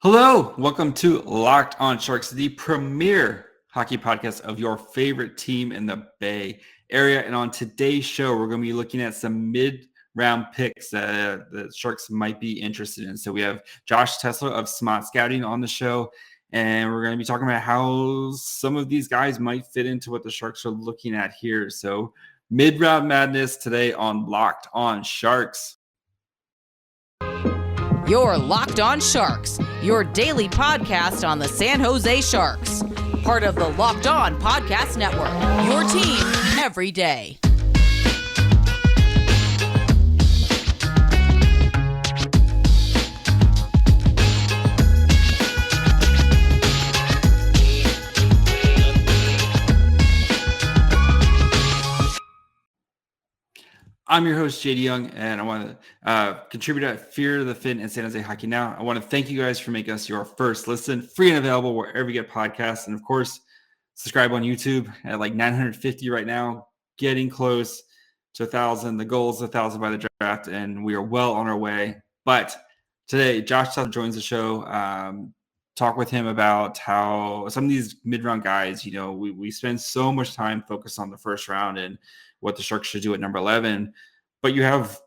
Hello, welcome to Locked On Sharks, the premier hockey podcast of your favorite team in the Bay Area. And on today's show, we're going to be looking at some mid-round picks that the Sharks might be interested in. So we have Josh Tessler of Smaht Scouting on the show, and we're going to be talking about how some of these guys might fit into what the Sharks are looking at here. So mid-round madness today on Locked On Sharks. You're Locked On Sharks, your daily podcast on the San Jose Sharks. Part of the Locked On Podcast Network, your team every day. I'm your host, JD Young, and I want to contribute at Fear the Fin and San Jose Hockey Now. I want to thank you guys for making us your first listen, free and available wherever you get podcasts. And of course, subscribe on YouTube at like 950 right now, getting close to 1,000. The goal is 1,000 by the draft, and we are well on our way. But today, Josh Tessler joins the show. Talk with him about how some of these mid-round guys, you know, we spend so much time focused on the first round and what the Sharks should do at number 11, but you have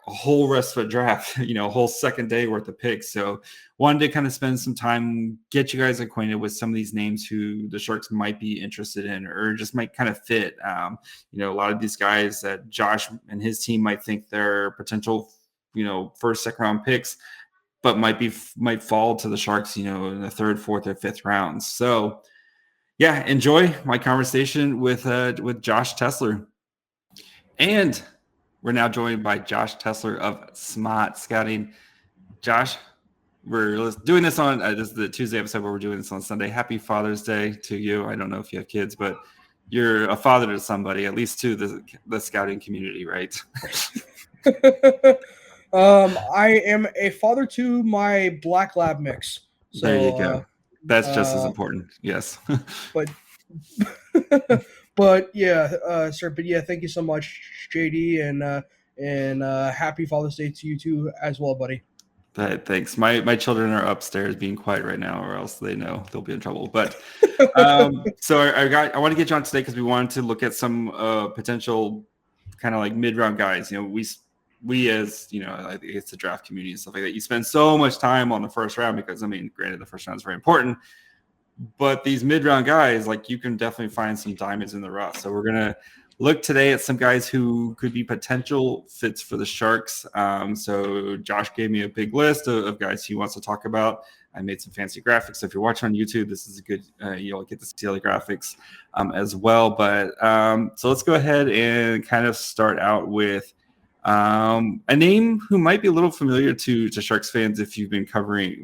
a whole rest of a draft, you know, a whole second day worth of picks. So wanted to kind of spend some time, get you guys acquainted with some of these names who the Sharks might be interested in or just might kind of fit. You know, a lot of these guys that Josh and his team might think they're potential, you know, first, second round picks, but might fall to the Sharks, you know, in the third, fourth, or fifth rounds. So yeah, enjoy my conversation with Josh Tessler. And we're now joined by Josh Tessler of Smaht Scouting. Josh, we're doing this on this is the Tuesday episode, but we're doing this on Sunday. Happy Father's Day to you. I don't know if you have kids, but you're a father to somebody, at least to the scouting community, right? I am a father to my black lab mix. So, there you go. That's just as important. Yes. But yeah, sir. But yeah, thank you so much, JD, and happy Father's Day to you too as well, buddy. Thanks. My children are upstairs being quiet right now, or else they know they'll be in trouble. But so I want to get you on today because we wanted to look at some potential kind of like mid-round guys. You know, we as you know, I think it's the draft community and stuff like that. You spend so much time on the first round because I mean, granted, the first round is very important. But these mid-round guys, like you can definitely find some diamonds in the rough. So we're going to look today at some guys who could be potential fits for the Sharks. So Josh gave me a big list of guys he wants to talk about. I made some fancy graphics. So if you're watching on YouTube, this is a good, you'll get to see the graphics as well. But so let's go ahead and kind of start out with a name who might be a little familiar to Sharks fans if you've been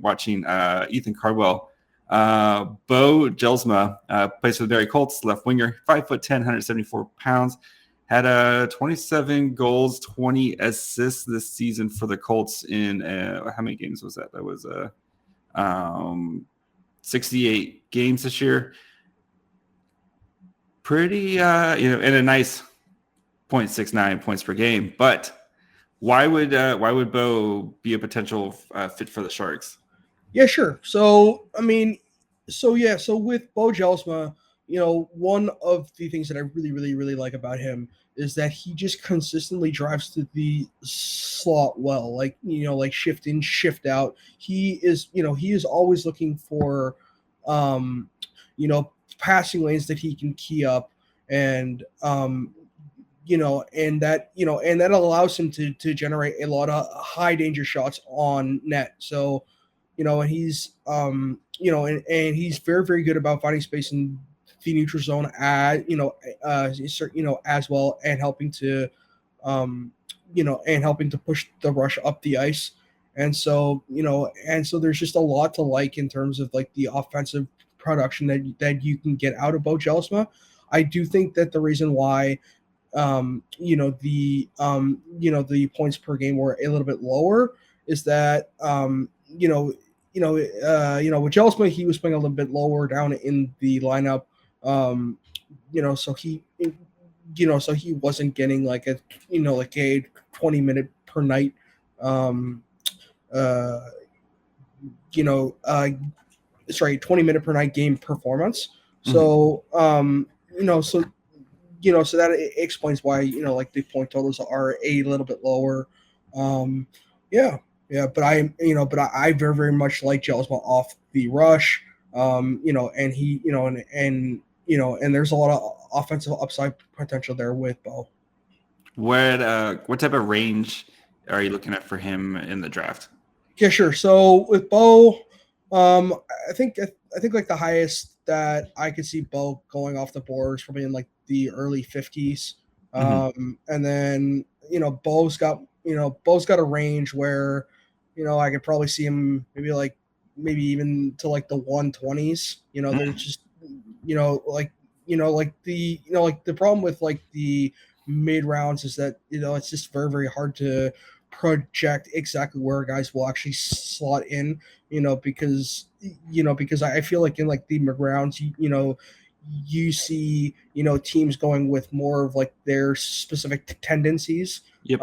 watching Ethan Cardwell. Beau Jelsma plays for the Barrie Colts, left winger, 5'10", 174 pounds, had 27 goals, 20 assists this season for the Colts in how many games was that? That was 68 games this year. Pretty, you know, and a nice 0.69 points per game. But why would Beau be a potential fit for the Sharks? Yeah, sure. So, I mean, so with Beau Jelsma, you know, one of the things that I really, really, really like about him is that he just consistently drives to the slot well, like, you know, like shift in, shift out. He is always looking for, you know, passing lanes that he can key up and, you know, and that allows him to generate a lot of high danger shots on net. So, you know, and he's, you know, and he's very, very good about finding space in the neutral zone, as well, and helping to, push the rush up the ice. And so, you know, there's just a lot to like in terms of like the offensive production that you can get out of Beau Jelsma. I do think that the reason why, the points per game were a little bit lower is that, with Jelsma, he was playing a little bit lower down in the lineup. So he wasn't getting like a 20-minute per night 20-minute per night game performance. Mm-hmm. So so that explains why like the point totals are a little bit lower. Yeah, but I very very much like Jelsma off the rush. And he and there's a lot of offensive upside potential there with Beau. What type of range are you looking at for him in the draft? Yeah, sure. So with Beau, I think like the highest that I could see Beau going off the board is probably in like the early 50s. And then Beau's got a range where I could probably see him maybe even to like the 120s. There's just the problem with like the mid rounds is that it's just very very hard to project exactly where guys will actually slot in, because I feel like in like the mid rounds, you see teams going with more of like their specific tendencies. Yep.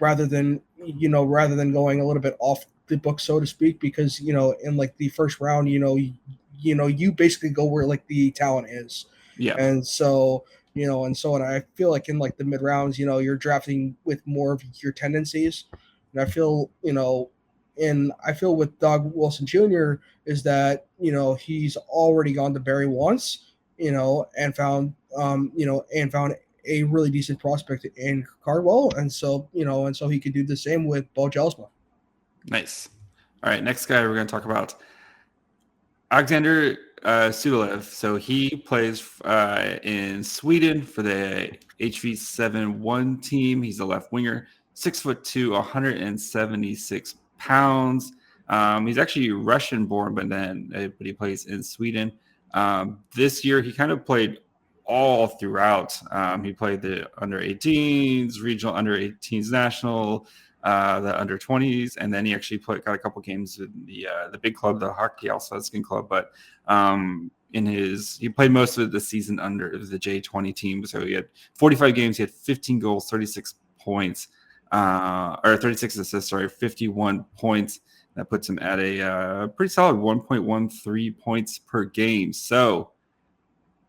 Rather than going a little bit off the book, so to speak, because in like the first round, you basically go where like the talent is. Yeah. And so and I feel like in like the mid rounds, you're drafting with more of your tendencies. And I feel with Doug Wilson Jr. is that, he's already gone to Barrie once, and found a really decent prospect in Cardwell. And so he could do the same with Beau Jelsma. Nice. All right. Next guy we're going to talk about, Alexander Suzdalev. So he plays in Sweden for the HV71 team. He's a left winger, 6'2", 176 pounds. He's actually Russian born, but he plays in Sweden. This year he kind of played all throughout. He played the under 18s, regional under 18s national, the under 20s, and then he actually got a couple games in the big club, the Hockey Allsvenskan club. But he played most of the season under the J20 team. So he had 45 games, he had 15 goals, 36 points, or 36 assists, 51 points. That puts him at a pretty solid 1.13 points per game. So,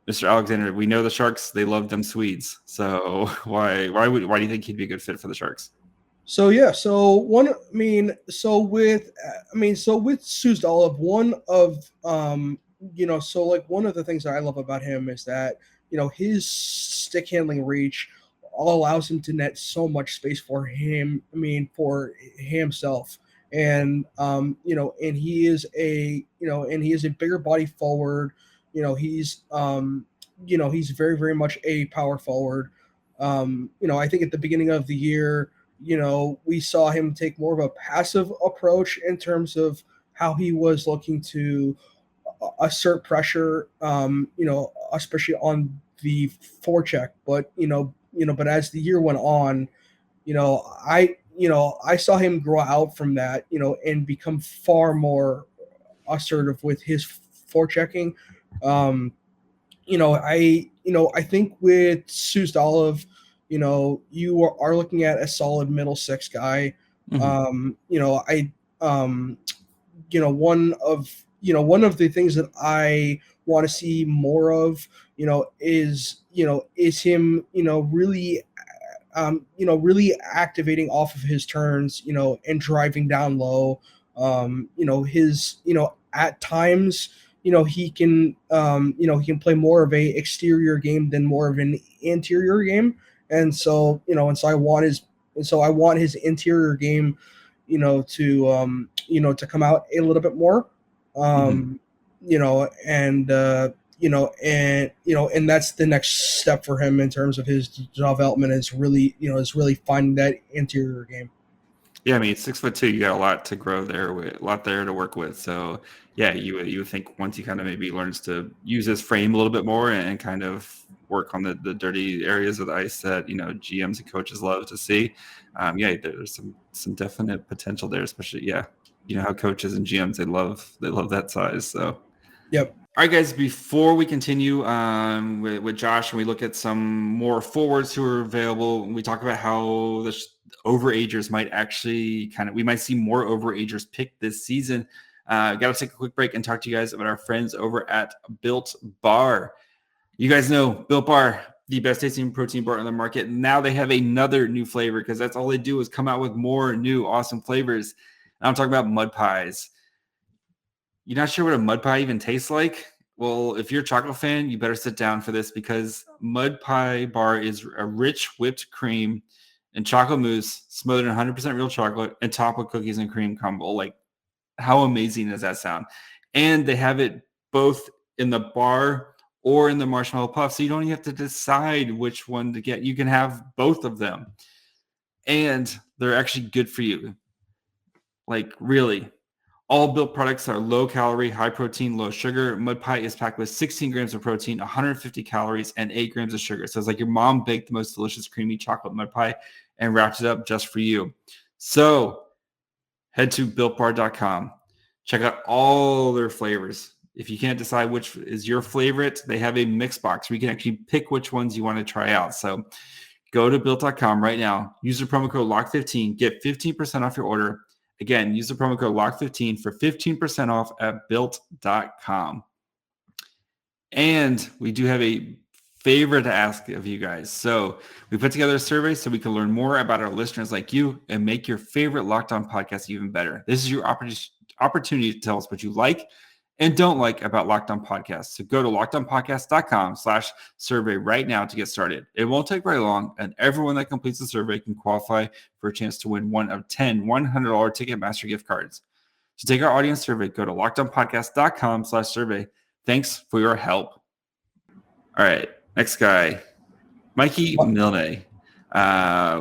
Mr. Alexander, we know the Sharks, they love them Swedes. So why do you think he'd be a good fit for the Sharks? So with Suzdalev, one of the things that I love about him is that his stick handling reach allows him to net so much space for him. For himself, and he is a bigger body forward. He's very very much a power forward. I think at the beginning of the year, we saw him take more of a passive approach in terms of how he was looking to assert pressure, especially on the forecheck. But as the year went on, I saw him grow out from that, and become far more assertive with his forechecking. I think with Suzdalev, you are looking at a solid middle six guy. Mm-hmm. One of the things that I want to see more of, is him, really activating off of his turns, and driving down low. At times, he can play more of a exterior game than more of an interior game. And so I want his interior game, to come out a little bit more. And that's the next step for him in terms of his development is really finding that interior game. Yeah, 6'2", you got a lot to grow there, a lot there to work with. So yeah, you would think once he kind of maybe learns to use his frame a little bit more and kind of work on the dirty areas of the ice that GMs and coaches love to see. There's some definite potential there, especially how coaches and GMs they love that size. So yep. All right, guys, before we continue with Josh and we look at some more forwards who are available, we talk about how the overagers might actually we might see more overagers picked this season. Got to take a quick break and talk to you guys about our friends over at Built Bar. You guys know Built Bar, the best tasting protein bar on the market. Now they have another new flavor because that's all they do is come out with more new awesome flavors. And I'm talking about mud pies. You're not sure what a mud pie even tastes like? Well, if you're a chocolate fan, you better sit down for this because Mud Pie Bar is a rich whipped cream and chocolate mousse smothered in 100% real chocolate and topped with cookies and cream crumble. Like, how amazing does that sound? And they have it both in the bar or in the marshmallow puff, so you don't even have to decide which one to get. You can have both of them. And they're actually good for you. Like, really. All Built products are low calorie, high protein, low sugar. Mud Pie is packed with 16 grams of protein, 150 calories, and 8 grams of sugar. So it's like your mom baked the most delicious creamy chocolate mud pie and wrapped it up just for you. So head to builtbar.com. Check out all their flavors. If you can't decide which is your favorite, they have a mix box where you can actually pick which ones you want to try out. So go to built.com right now. Use the promo code LOCK15. Get 15% off your order. Again, use the promo code LOCK15 for 15% off at built.com. And we do have a favor to ask of you guys. So we put together a survey so we can learn more about our listeners like you and make your favorite Locked On podcast even better. This is your opportunity to tell us what you like and don't like about Locked On Podcasts. So go to lockedonpodcast.com/survey right now to get started. It won't take very long, and everyone that completes the survey can qualify for a chance to win one of 10 $100 Ticketmaster gift cards. To take our audience survey, go to lockedonpodcast.com/survey. Thanks for your help. All right, next guy, Mikey Milne,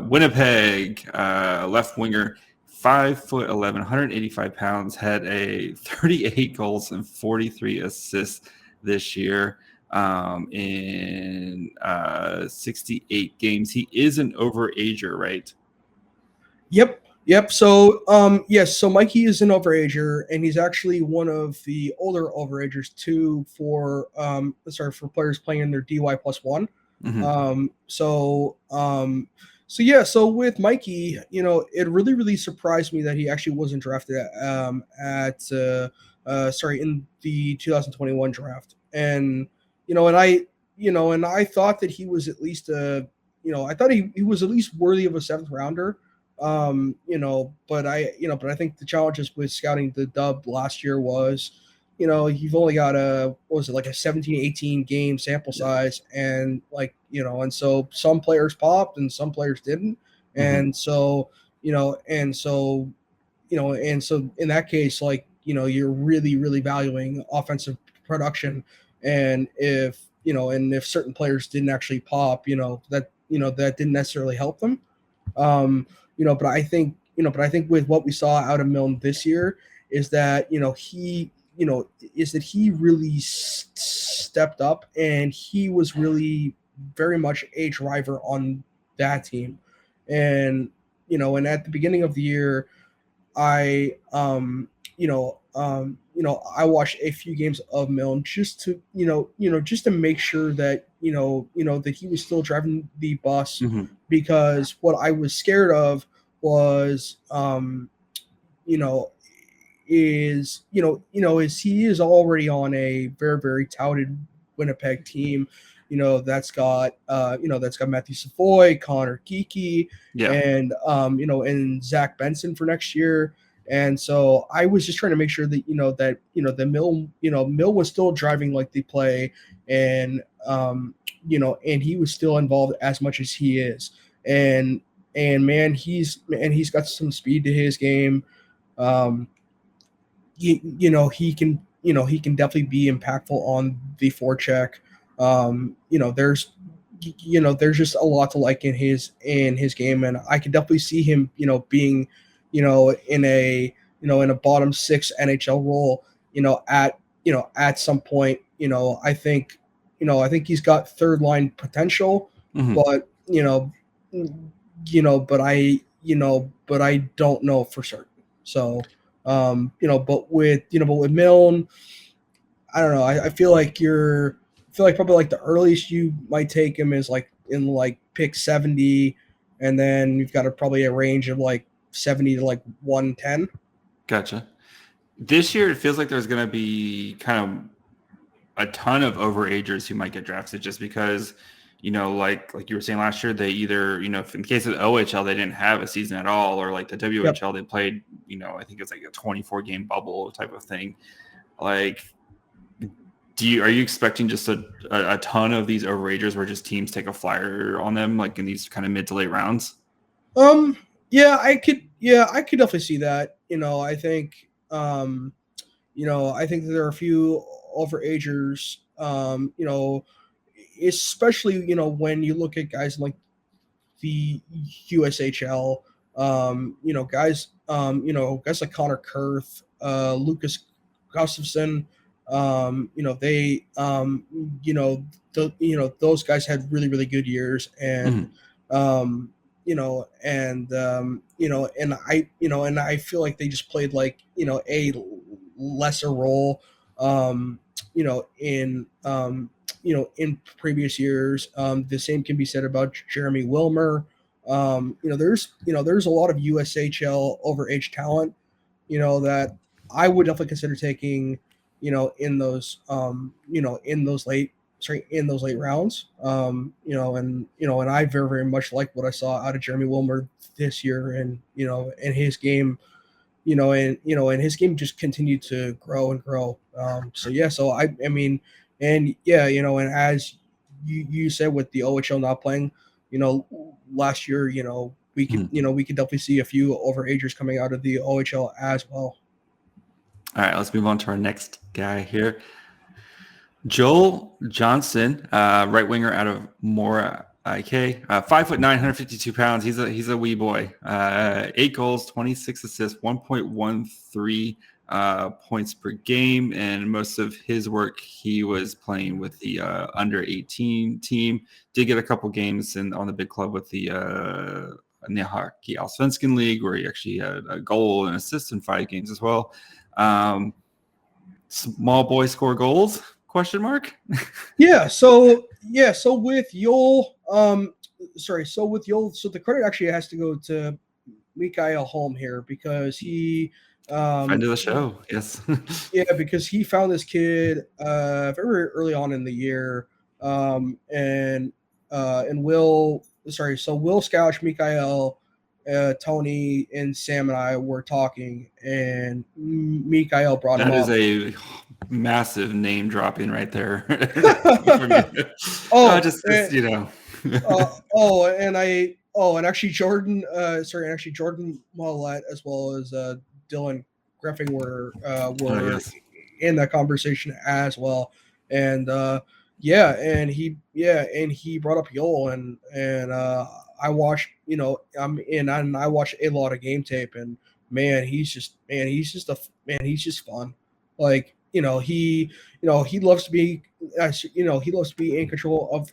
Winnipeg, left winger. 5'11", 185 pounds, had a 38 goals and 43 assists this year in 68 games. He is an overager, right? Yep. So, yes. So Mikey is an overager, and he's actually one of the older overagers too. For players playing in their DY+1. Mm-hmm. So with Mikey, it really surprised me that he actually wasn't drafted in the 2021 draft. And I thought that he was at least I thought he was at least worthy of a 7th rounder. But I think the challenges with scouting the dub last year was, you've only got a 17, 18 game sample size, and and so some players popped and some players didn't. And so in that case, you're really valuing offensive production. And if certain players didn't actually pop, that didn't necessarily help them. But I think with what we saw out of Milne this year is that, he really stepped up, and he was really very much a driver on that team. And at the beginning of the year, I watched a few games of Milne just to make sure that that he was still driving the bus, because what I was scared of was is he is already on a very touted Winnipeg team, that's got Matthew Savoy, Connor Geeky, and and Zach Benson for next year. And so I was just trying to make sure that the Mill was still driving the play, and and he was still involved as much as he is. And man, he's got some speed to his game. He can definitely be impactful on the forecheck. There's just a lot to like in his game, and I could definitely see him being in a bottom 6 NHL role at some point. I think he's got third line potential, but but I don't know for certain. So but with Milne, I don't know. I feel like probably like the earliest you might take him is like in like pick 70, and then you've got probably a range of like 70 to like 110. Gotcha. This year, it feels like there's going to be kind of a ton of overagers who might get drafted just because, like you were saying last year, they either, in the case of the OHL, they didn't have a season at all, or like the WHL, They played, I think it's like a 24-game bubble type of thing. Like, are you expecting just a ton of these overagers where just teams take a flyer on them, like in these kind of mid to late rounds? Yeah, I could definitely see that. I think, I think that there are a few overagers, especially, when you look at guys like the USHL, guys like Connor Kurth, Lucas Gustafson, those guys had really, really good years, and, and I feel like they just played like, a lesser role, in previous years. The same can be said about Jeremy Wilmer. There's a lot of USHL overage talent, that I would definitely consider taking, in those late rounds. And I very, very much like what I saw out of Jeremy Wilmer this year, and his game, and his game just continued to grow and grow. So I mean, and yeah, and as you said with the OHL not playing, last year, we could definitely see a few overagers coming out of the OHL as well. All right, let's move on to our next guy here. Joel Jonsson, right winger out of Mora, IK, 5'9", 152 pounds. He's a wee boy. 8 goals, 26 assists, 1.13 points per game, and most of his work he was playing with the under 18 team. Did get a couple games on the big club with the Hockey Allsvenskan League, where he actually had a goal and assist in 5 games as well. Small boy score goals? ? Yeah. So with Joel, so the credit actually has to go to Mikael Holm here, because he friend of the show. Yes. Yeah, because he found this kid very early on in the year, and Will Scouch, Mikael, Tony, and Sam and I were talking, and Mikael brought him up. That is a massive name dropping right there. And actually Jordan Mollett, as well as Dylan Greffing were in that conversation as well. And he brought up Joel, and I watched, I watched a lot of game tape, and he's just fun. Like, he loves to be in control of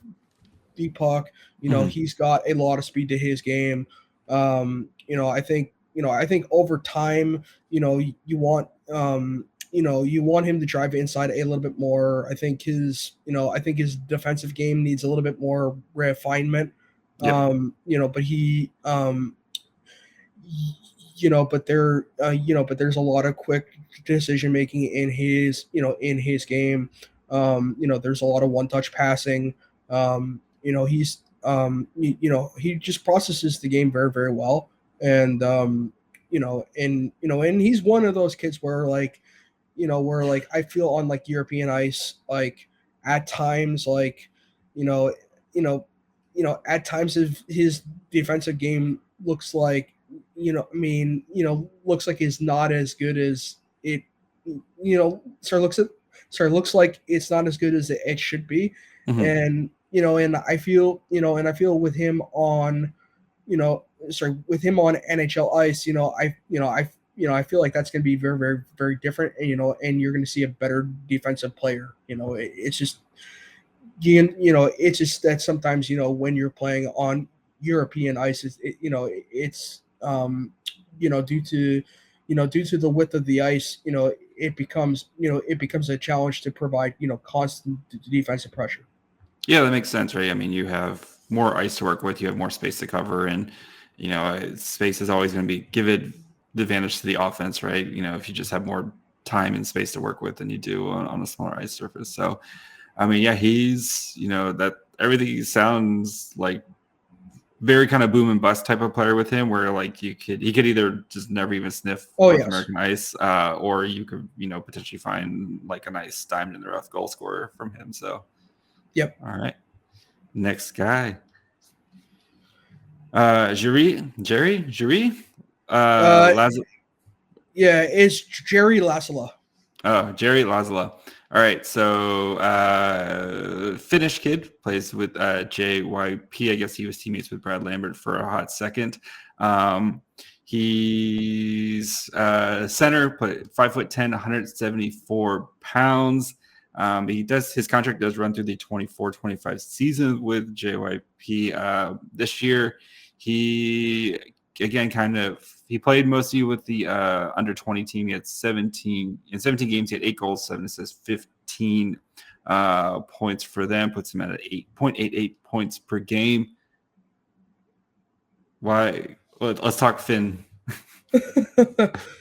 the puck. He's got a lot of speed to his game. I think over time, you want him to drive inside a little bit more. I think his defensive game needs a little bit more refinement. Yep. But there's a lot of quick decision making in his game. There's a lot of one-touch passing. He just processes the game very, very well. And and he's one of those kids where I feel on like European ice, like at times, at times his defensive game looks like, looks like it's not as good as it, looks like it's not as good as it should be. Mm-hmm. And I feel with him on, with him on NHL ice, I feel like that's going to be very, very, very different. And, and you're going to see a better defensive player. It's just that sometimes, when you're playing on European ice, it's due to the width of the ice, it becomes a challenge to provide constant defensive pressure. Yeah, that makes sense, right? I mean, you have more ice to work with, you have more space to cover, and space is always going to give it the advantage to the offense, right? If you just have more time and space to work with than you do on a smaller ice surface. So, I mean, yeah, he's that everything sounds like very kind of boom and bust type of player with him, where like he could either just never even sniff North American ice, or you could potentially find like a nice diamond in the rough goal scorer from him. So, yep. All right, next guy, Jere. Yeah, it's Jere Lassila. Oh, Jere Lassila. All right, so Finnish kid, plays with JYP. I guess he was teammates with Brad Lambert for a hot second. He's center, 5'10", 174 pounds. His contract does run through the 24-25 season with JYP. This year, he played mostly with the under 20 team. He had 17 games. He had 8 goals, 7 assists, 15 points for them. Puts him at 8.88 points per game. Why? Let's talk Finn.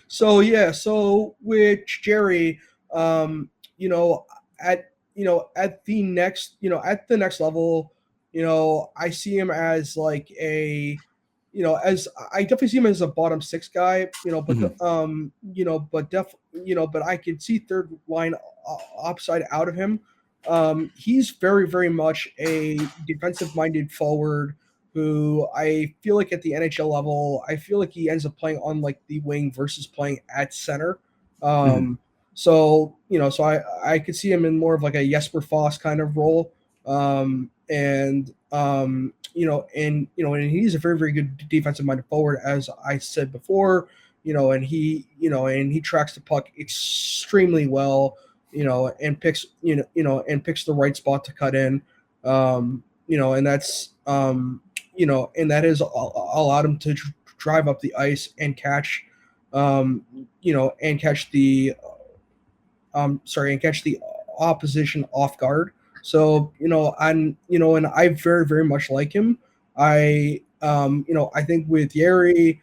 So with Jere, at the next level, I see him as like a, as I definitely see him as a bottom 6 guy, but but I could see third line upside out of him. He's very, very much a defensive minded forward who I feel like at the NHL level, I feel like he ends up playing on like the wing versus playing at center. So I could see him in more of like a Jesper Foss kind of role. And he's a very, very good defensive minded forward, as I said before, and he tracks the puck extremely well, and picks the right spot to cut in, and that's, and that has allowed him to drive up the ice and catch the opposition off guard. So, and I very, very much like him. I think with Jere,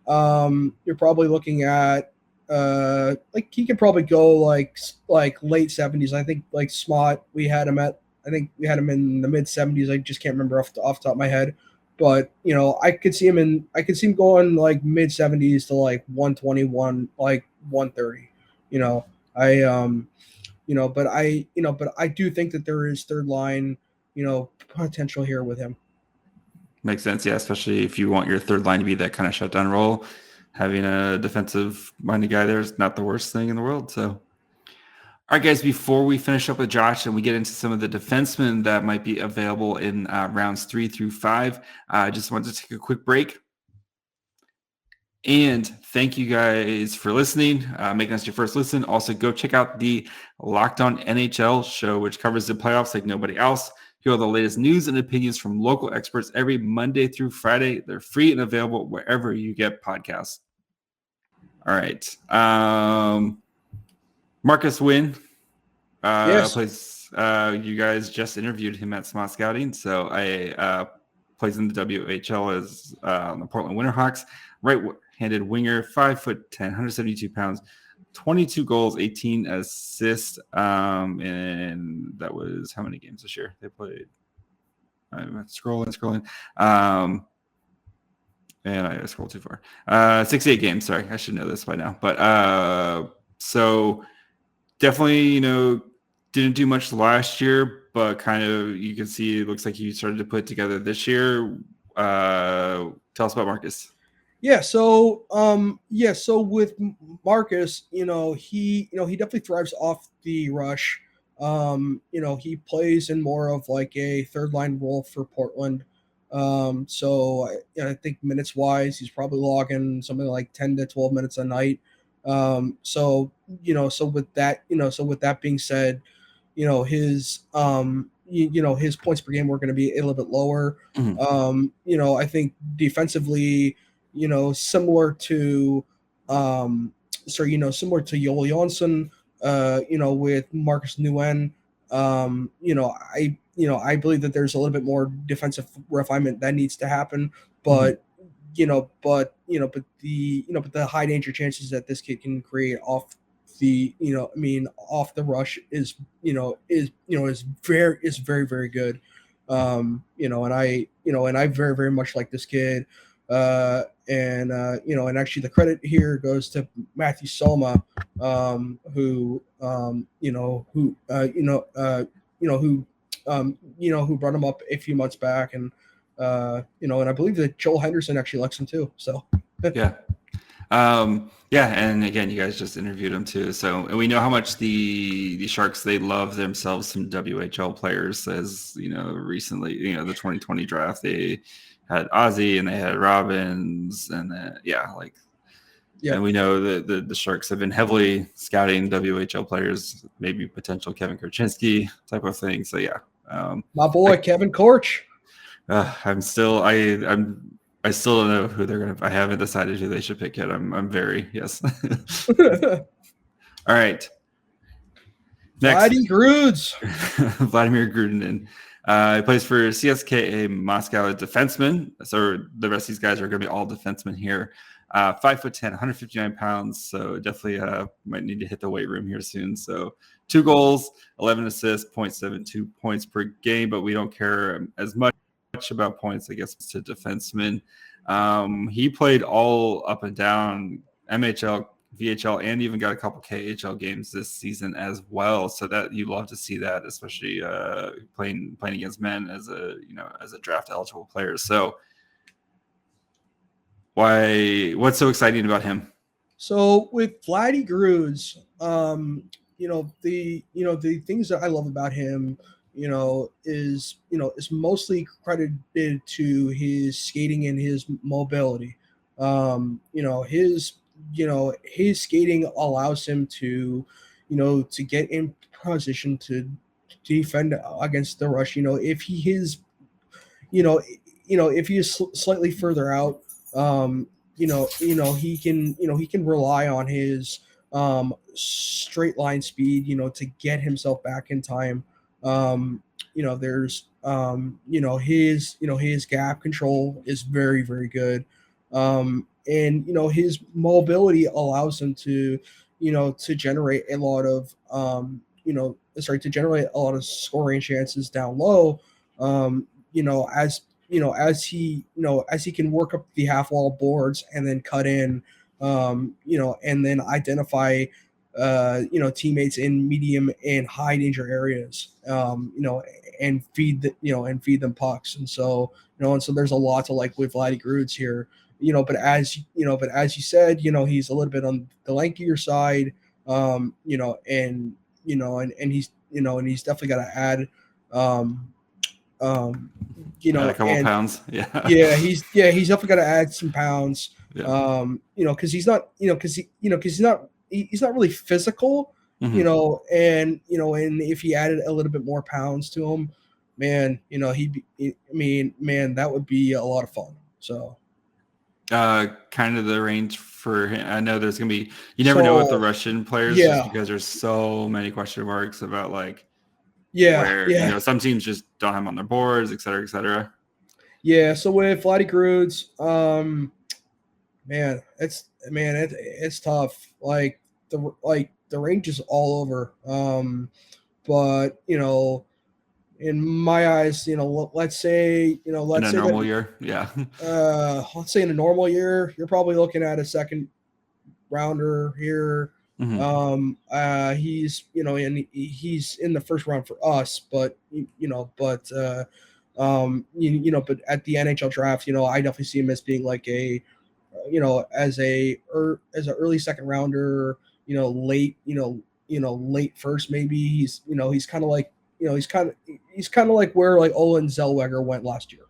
you're probably looking at, like he could probably go like late 70s. I think like Smaht, we had him in the mid 70s. I just can't remember off the top of my head, but I could see him going like mid 70s to like 121, like 130. But I do think that there is third line, potential here with him. Makes sense, yeah. Especially if you want your third line to be that kind of shutdown role, having a defensive-minded guy there is not the worst thing in the world. So, all right, guys. Before we finish up with Josh and we get into some of the defensemen that might be available in rounds 3 through 5, I just wanted to take a quick break. And thank you guys for listening, making us your first listen. Also, go check out the Locked On NHL show, which covers the playoffs like nobody else. Hear all the latest news and opinions from local experts every Monday through Friday. They're free and available wherever you get podcasts. All right. Marcus Nguyen plays. You guys just interviewed him at Smaht Scouting. So I plays in the WHL as the Portland Winterhawks. Right-handed winger, 5'10", 172 pounds, 22 goals, 18 assists, and that was how many games this year they played? I'm scrolling, and I scrolled too far. 68 games. Sorry, I should know this by now. But so definitely, didn't do much last year, but kind of you can see it looks like he started to put together this year. Tell us about Marcus. So with Marcus, he definitely thrives off the rush. He plays in more of like a third line role for Portland. So I think minutes wise, he's probably logging something like 10 to 12 minutes a night. So with that being said, his points per game were going to be a little bit lower. I think defensively, similar to similar to Joel Jonsson, with Marcus Nguyen. I believe that there's a little bit more defensive refinement that needs to happen, but but the high danger chances that this kid can create off off the rush is very, very good. And I very, very much like this kid. And actually the credit here goes to Matthew Salma, who brought him up a few months back, and and I believe that Joel Henderson actually likes him too. So yeah. And again, you guys just interviewed him too. So, and we know how much the Sharks, they love themselves some WHL players. As recently, the 2020 draft, they had Ozzy and they had Robbins, and and we know that the Sharks have been heavily scouting WHL players, maybe potential Kevin Korchinski type of thing. So my boy Kevin Korch. I still don't know who they're going to. I haven't decided who they should pick yet. I'm very yes. All right. Next, Vladimir Grudinin. He plays for CSKA Moscow, a defenseman. So the rest of these guys are going to be all defensemen here. 5'10", 159 pounds. So definitely might need to hit the weight room here soon. So 2 goals, 11 assists, 0.72 points per game. But we don't care as much about points, I guess, to defensemen. He played all up and down MHL, VHL, and even got a couple KHL games this season as well. So that you love to see that, especially playing against men as a draft eligible player. So what's so exciting about him? So with Vladdy Gruds, the things that I love about him, is mostly credited to his skating and his mobility. His skating allows him to get in position to defend against the rush. If he is, if he is slightly further out, he can rely on his straight line speed, to get himself back in time. There's his gap control is very, very good. And his mobility allows him to generate a lot of scoring chances down low. As he can work up the half wall boards and then cut in, and then identify teammates in medium and high danger areas, and feed them pucks. And so there's a lot to like with Vladdy Gruds here, but as you said, he's a little bit on the lankier side, and he's definitely got to add, a couple pounds. He's definitely got to add some pounds. Because he's not really physical, and if he added a little bit more pounds to him, man, that would be a lot of fun. So kind of the range for him. I know there's gonna be, you never know with the Russian players, just because there's so many question marks about where some teams just don't have them on their boards, et cetera, et cetera. So with Vladdy Gruds, it's tough. The range is all over. But in my eyes, let's say in a normal year, let's say in a normal year, you're probably looking at a second rounder here. He's he's in the first round for us, but but at the NHL draft, I definitely see him as being like a as a early second rounder, late first maybe. He's kind of like he's kind of like where like Olin Zellweger went last year.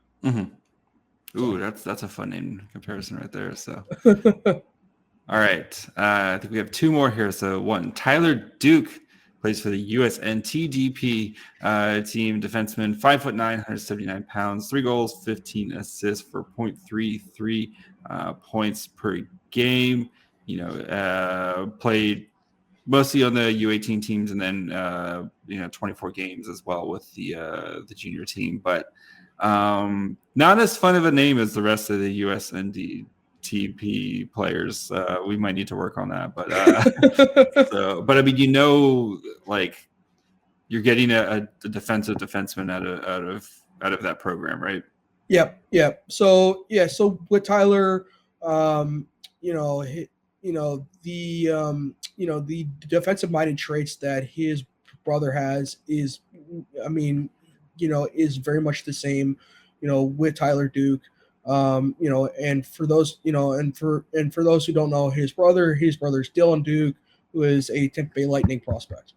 Ooh, that's a fun name comparison right there. So all right, I think we have 2 more here. So one, Tyler Duke plays for the USNTDP team, defenseman, 5'9", 179 pounds, 3 goals, 15 assists for 0.33 points per game. played mostly on the U18 teams, and then 24 games as well with the junior team, but not as fun of a name as the rest of the USNTDP players. We might need to work on that, but but I mean, like you're getting a defensive defenseman out of that program, right? Yep. So with Tyler, the defensive minded traits that his brother has is very much the same, with Tyler Duke. And for those, and for those who don't know, his brother's Dylan Duke, who is a Tampa Bay Lightning prospect.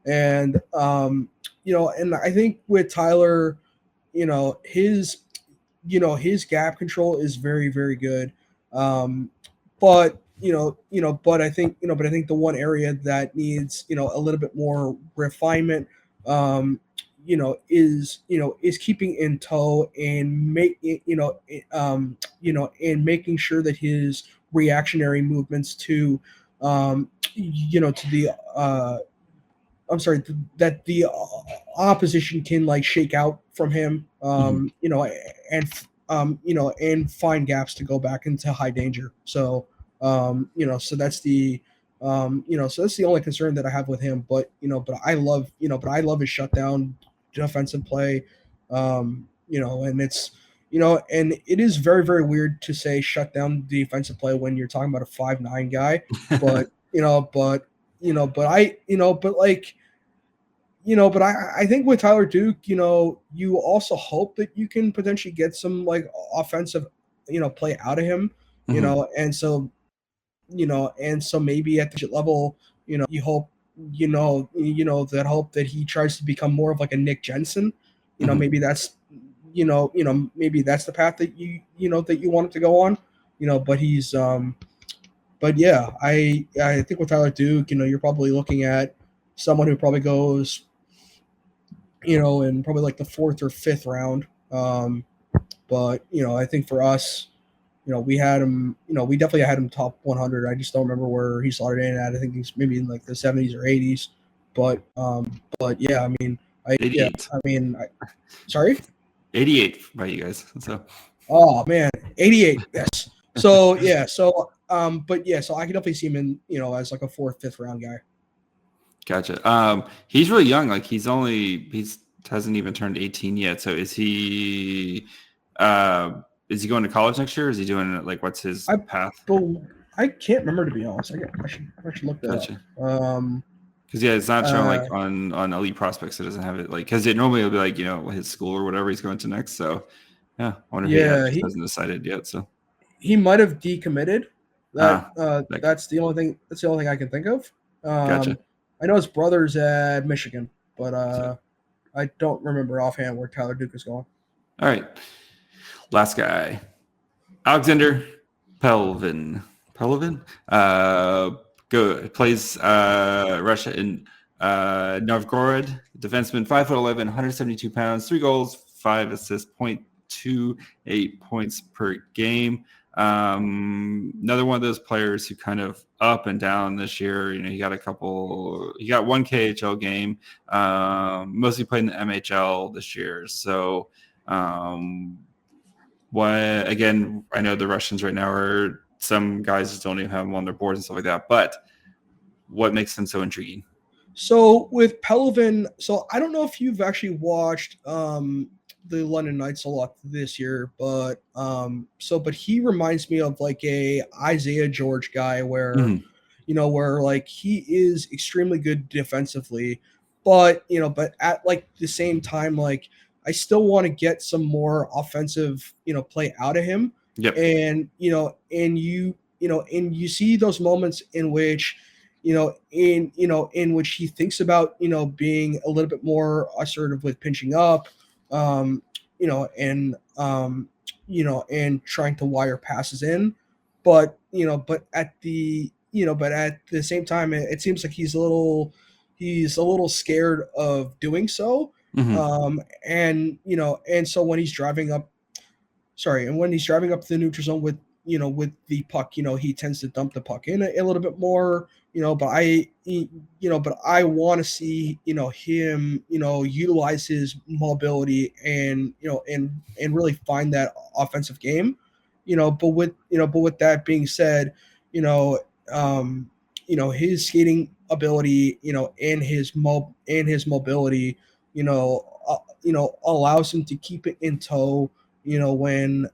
And I think with Tyler, his gap control is very, very good. But I think the one area that needs, a little bit more refinement, is keeping in tow and making sure that his reactionary movements to that the opposition can like shake out from him, and find gaps to go back into high danger. So, so that's the only concern that I have with him. But I love his shutdown defensive play. And it's, and it is very, very weird to say shut down defensive play when you're talking about a 5'9" guy, but, I think with Tyler Duke, you also hope that you can potentially get some like offensive, play out of him, and so maybe at the level, you hope, that hope that he tries to become more of like a Nick Jensen, maybe that's, maybe that's the path that you want it to go on, but he's, but yeah, I think with Tyler Duke, you're probably looking at someone who probably goes, in probably like the 4th or 5th round. But, I think for us, we had him, we definitely had him top 100. I just don't remember where he slotted in at. I think he's maybe in like the 70s or 80s. But yeah, I mean, 88. Sorry? 88 by you guys. So. Oh man, 88. Yes. So yeah. So but yeah. So I can definitely see him in, as like a 4th, 5th round guy. Gotcha. He's really young. Like he hasn't even turned 18 yet. So is he going to college next year? Or is he doing it? Like, what's his path? I can't remember, to be honest. I should look that up. Because it's not showing like on Elite Prospects. It doesn't have it like, because it normally will be like his school or whatever he's going to next. So yeah, I wonder if he hasn't decided yet. So he might have decommitted. That's the only thing. That's the only thing I can think of. Gotcha. I know his brother's at Michigan, but I don't remember offhand where Tyler Duke is going. All right. Last guy. Alexander Pelvin. Good. Plays Russia in Novgorod. Defenseman, 5'11", 172 pounds, 3 goals, 5 assists, 0.28 points per game. Another one of those players who kind of up and down this year. He got one KHL game, mostly played in the MHL this year. So again, I know the Russians right now are, some guys just don't even have them on their boards and stuff like that, but what makes them so intriguing? So with Pelevin, so I don't know if you've actually watched the London Knights a lot this year, but he reminds me of like a Isaiah George guy where, where like he is extremely good defensively, but at like the same time, like I still want to get some more offensive, play out of him. Yep. And you see those moments in which, in which he thinks about, being a little bit more assertive with pinching up, and trying to wire passes in, but at the same time, it seems like he's a little scared of doing so. And so when he's driving up the neutral zone with with the puck, he tends to dump the puck in a little bit more, but I want to see, him, utilize his mobility and, and really find that offensive game, but with that being said, his skating ability, and his mobility, allows him to keep it in tow, when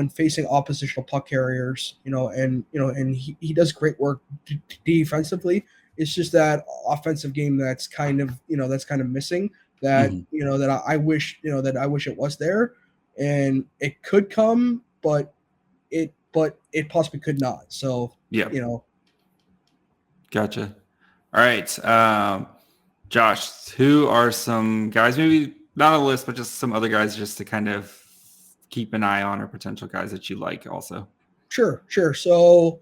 facing oppositional puck carriers, and he does great work defensively. It's just that offensive game that's kind of missing. That that I wish it was there, and it could come, but it possibly could not. So yeah, Gotcha. All right, Josh, who are some guys, maybe not a list, but just some other guys just to kind of keep an eye on, or potential guys that you like also? Sure. So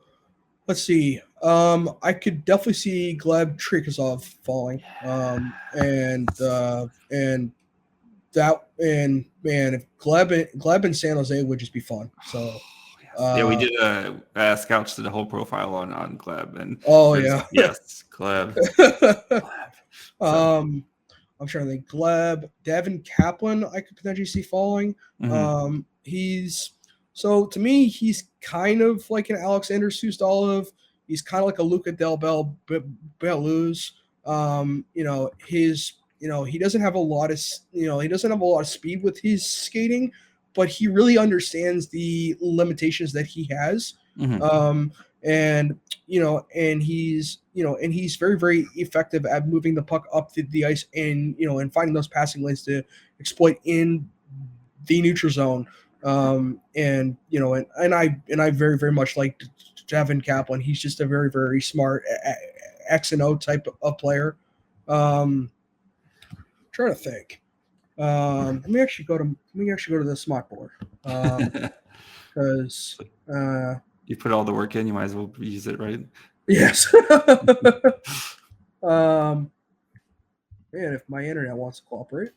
let's see. I could definitely see Gleb Trikazov falling. And if Gleb in San Jose would just be fun. So we did Scouts did a whole profile on Gleb, and yes, Gleb. I'm trying to think. Gleb, Devin Kaplan, I could potentially see falling. To me, he's kind of like an Alexander Suzdalev. He's kind of like a Luca Del Belluz. He doesn't have a lot of speed with his skating, but he really understands the limitations that he has. And he's very, very effective at moving the puck up the ice and finding those passing lanes to exploit in the neutral zone. And I very, very much like Devin Kaplan. He's just a very, very smart X and O type of player. Trying to think. Let me actually go to the Smaht board, because you put all the work in, you might as well use it, right? Yes. Man, if my internet wants to cooperate.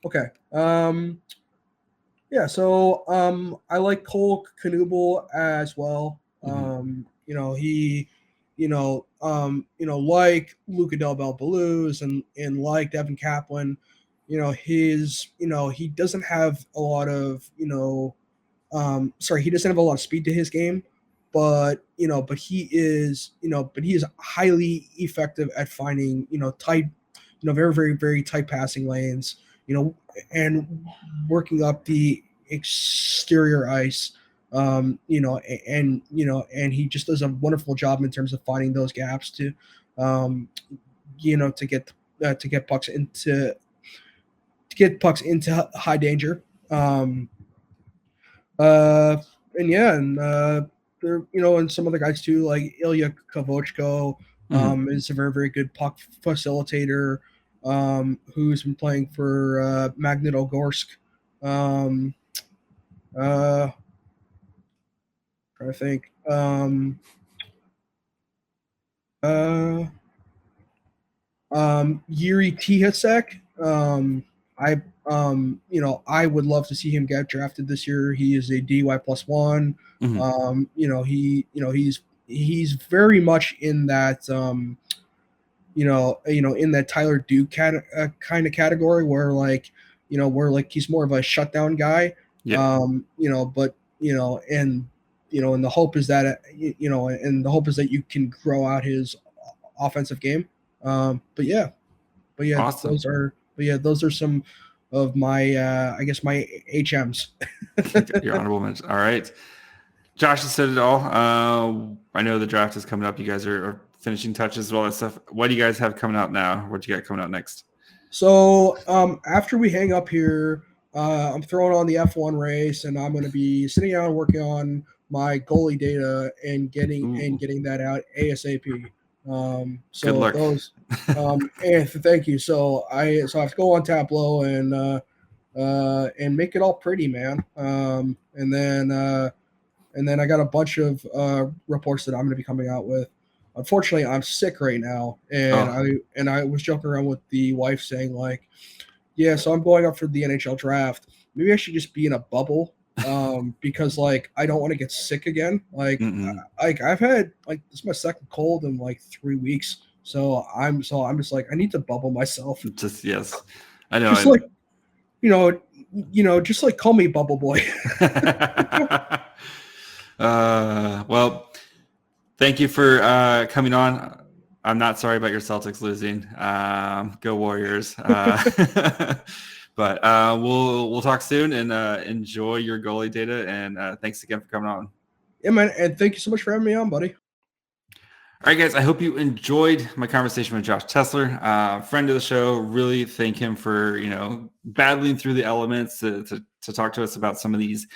Okay. Yeah, so I like Cole Knuble as well. He like Luca Del Belluz and like Devin Kaplan, he doesn't have a lot of he doesn't have a lot of speed to his game, but he is highly effective at finding tight, very, very, very tight passing lanes, and working up the exterior ice, and he just does a wonderful job in terms of finding those gaps to get pucks into high danger. And some other guys too, like Ilya Kovochko, is a very, very good puck facilitator, who's been playing for Magnitogorsk. Trying to think. Yuri Tihasek. I would love to see him get drafted this year. He is a DY+1. He's very much in that in that Tyler Duke kind of category where he's more of a shutdown guy. And the hope is that you can grow out his offensive game. Awesome. Those are some of my my HMs. Your honorable mention. All right. Josh has said it all. I know the draft is coming up. You guys are finishing touches, all that stuff. What do you guys have coming out now? What do you got coming out next? So after we hang up here, I'm throwing on the F1 race, and I'm going to be sitting down and working on my goalie data and getting that out ASAP. Good luck. And thank you. So I have to go on Tableau and make it all pretty, man. And then I got a bunch of reports that I'm going to be coming out with. Unfortunately, I'm sick right now, and I was joking around with the wife saying so I'm going up for the NHL draft. Maybe I should just be in a bubble because like I don't want to get sick again. Like I've had like this is my second cold in like 3 weeks. So I'm just like I need to bubble myself. Just yes. I know. Just like just like call me Bubble Boy. Well, thank you for coming on. I'm not sorry about your Celtics losing. Go Warriors. But we'll talk soon, and enjoy your goalie data. And thanks again for coming on. Yeah, man, and thank you so much for having me on, buddy. All right, guys, I hope you enjoyed my conversation with Josh Tessler, friend of the show. Really thank him for, battling through the elements to talk to us about some of these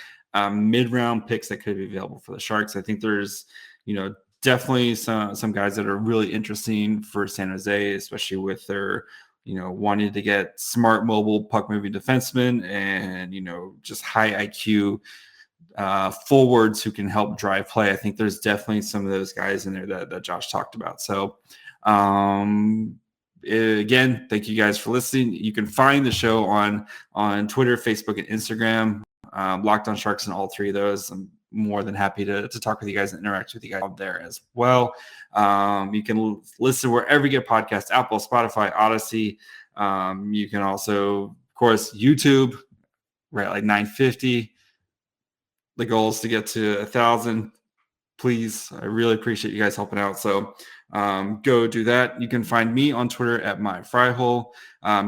mid-round picks that could be available for the Sharks. I think there's, definitely some guys that are really interesting for San Jose, especially with their, wanting to get smart, mobile, puck-moving defensemen and, just high IQ forwards who can help drive play. I think there's definitely some of those guys in there that Josh talked about. So again, thank you guys for listening. You can find the show on Twitter, Facebook, and Instagram, Locked On Sharks, and all three of those. I'm more than happy to talk with you guys and interact with you guys there as well. You can listen wherever you get podcasts, Apple, Spotify, Odyssey. You can also, of course, YouTube. We're at like 950. The goal is to get to 1,000. Please, I really appreciate you guys helping out. So go do that. You can find me on Twitter at myfryhole.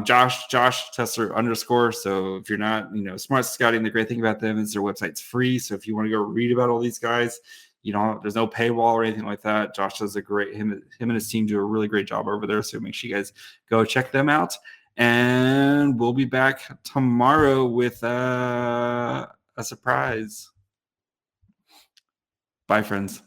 Josh Tessler _ So if you're not, Smart Scouting, the great thing about them is their website's free. So if you want to go read about all these guys, there's no paywall or anything like that. Josh does him and his team do a really great job over there. So make sure you guys go check them out. And we'll be back tomorrow with a surprise. Bye, friends.